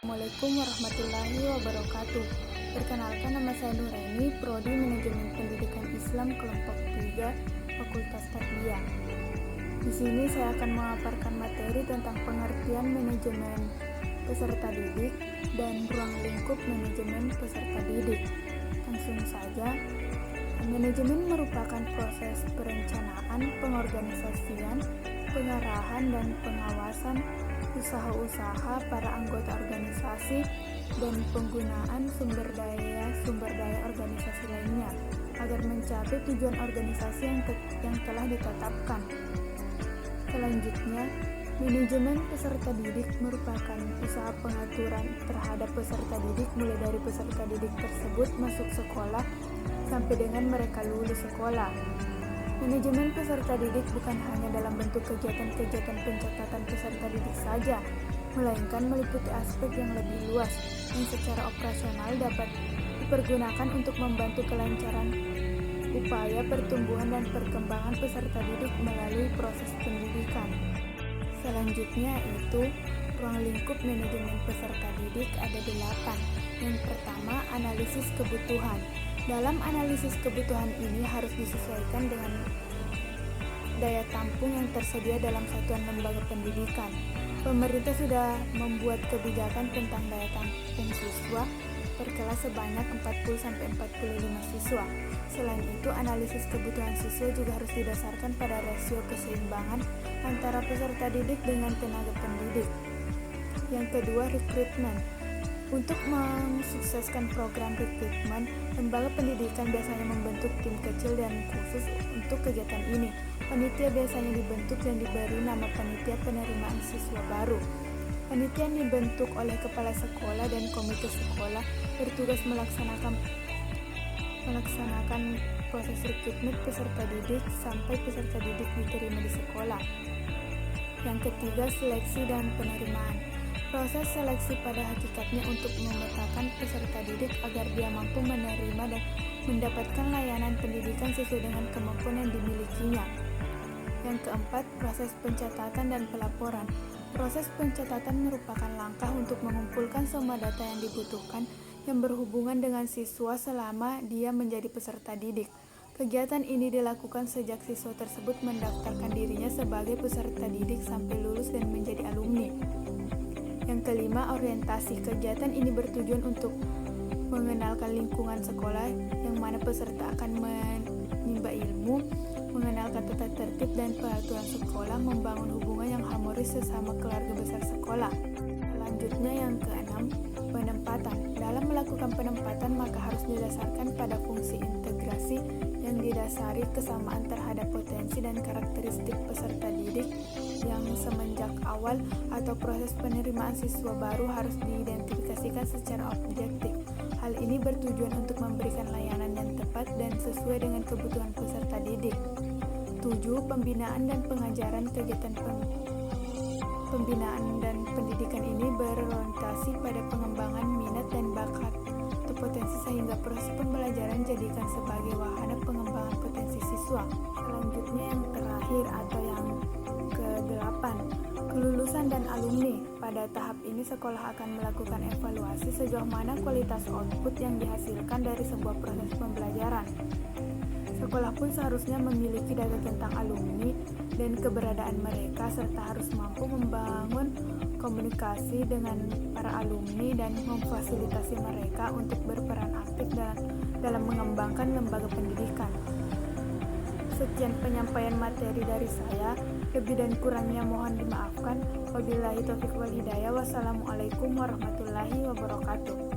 Assalamualaikum warahmatullahi wabarakatuh. Perkenalkan, nama saya Nuraini, Prodi Manajemen Pendidikan Islam kelompok 3, Fakultas Tarbiyah. Di sini saya akan memaparkan materi tentang pengertian manajemen peserta didik dan ruang lingkup manajemen peserta didik. Langsung saja, manajemen merupakan proses perencanaan, pengorganisasian, pengarahan, dan pengawasan usaha-usaha para anggota organisasi dan penggunaan sumber daya organisasi lainnya agar mencapai tujuan organisasi yang telah ditetapkan. Selanjutnya, manajemen peserta didik merupakan usaha pengaturan terhadap peserta didik mulai dari peserta didik tersebut masuk sekolah sampai dengan mereka lulus sekolah. Manajemen peserta didik bukan hanya dalam bentuk kegiatan-kegiatan pencatatan peserta didik saja, melainkan meliputi aspek yang lebih luas yang secara operasional dapat dipergunakan untuk membantu kelancaran upaya pertumbuhan dan perkembangan peserta didik melalui proses pendidikan. Selanjutnya itu ruang lingkup manajemen peserta didik ada 8. Yang pertama, analisis kebutuhan. Dalam analisis kebutuhan ini harus disesuaikan dengan daya tampung yang tersedia dalam satuan lembaga pendidikan. Pemerintah sudah membuat kebijakan tentang daya tampung siswa per kelas sebanyak 40-45 siswa. Selain itu, analisis kebutuhan siswa juga harus didasarkan pada rasio keseimbangan antara peserta didik dengan tenaga pendidik. Yang kedua, rekrutmen. Untuk mensukseskan program rekrutmen, lembaga pendidikan biasanya membentuk tim kecil dan khusus untuk kegiatan ini. Panitia biasanya dibentuk dan diberi nama panitia penerimaan siswa baru. Panitia yang dibentuk oleh kepala sekolah dan komite sekolah bertugas melaksanakan proses rekrutmen peserta didik sampai peserta didik diterima di sekolah. Yang ketiga, seleksi dan penerimaan. Proses seleksi pada hakikatnya untuk memetakan peserta didik agar dia mampu menerima dan mendapatkan layanan pendidikan sesuai dengan kemampuan yang dimilikinya. Yang keempat, proses pencatatan dan pelaporan. Proses pencatatan merupakan langkah untuk mengumpulkan semua data yang dibutuhkan yang berhubungan dengan siswa selama dia menjadi peserta didik. Kegiatan ini dilakukan sejak siswa tersebut mendaftarkan dirinya sebagai peserta didik sampai lulus dan menjadi alumni. Yang kelima, orientasi. Kegiatan ini bertujuan untuk mengenalkan lingkungan sekolah yang mana peserta akan menimba ilmu, mengenalkan tata tertib dan peraturan sekolah, membangun hubungan yang harmonis sesama keluarga besar sekolah. Selanjutnya yang keenam, penempatan. Dalam melakukan penempatan maka harus didasarkan pada fungsi integrasi yang didasari kesamaan terhadap potensi dan karakteristik peserta didik yang semenjak awal atau proses penerimaan siswa baru harus diidentifikasikan secara objektif. Hal ini bertujuan untuk memberikan layanan yang tepat dan sesuai dengan kebutuhan peserta didik. 7. Pembinaan dan pengajaran. Kegiatan pembinaan dan pendidikan ini berorientasi pada pengembangan minat dan bakat atau potensi sehingga proses pembelajaran jadikan sebagai wahana pengembangan potensi siswa. Selanjutnya yang terakhir atau yang ke-8, kelulusan dan alumni. Pada tahap ini sekolah akan melakukan evaluasi sejauh mana kualitas output yang dihasilkan dari sebuah proses pembelajaran. Sekolah pun seharusnya memiliki data tentang alumni dan keberadaan mereka serta harus mampu membangun komunikasi dengan para alumni dan memfasilitasi mereka untuk berperan aktif dalam mengembangkan lembaga pendidikan. Sekian penyampaian materi dari saya, lebih dan kurangnya mohon dimaafkan. Wabillahi taufiq wal hidayah. Wassalamualaikum warahmatullahi wabarakatuh.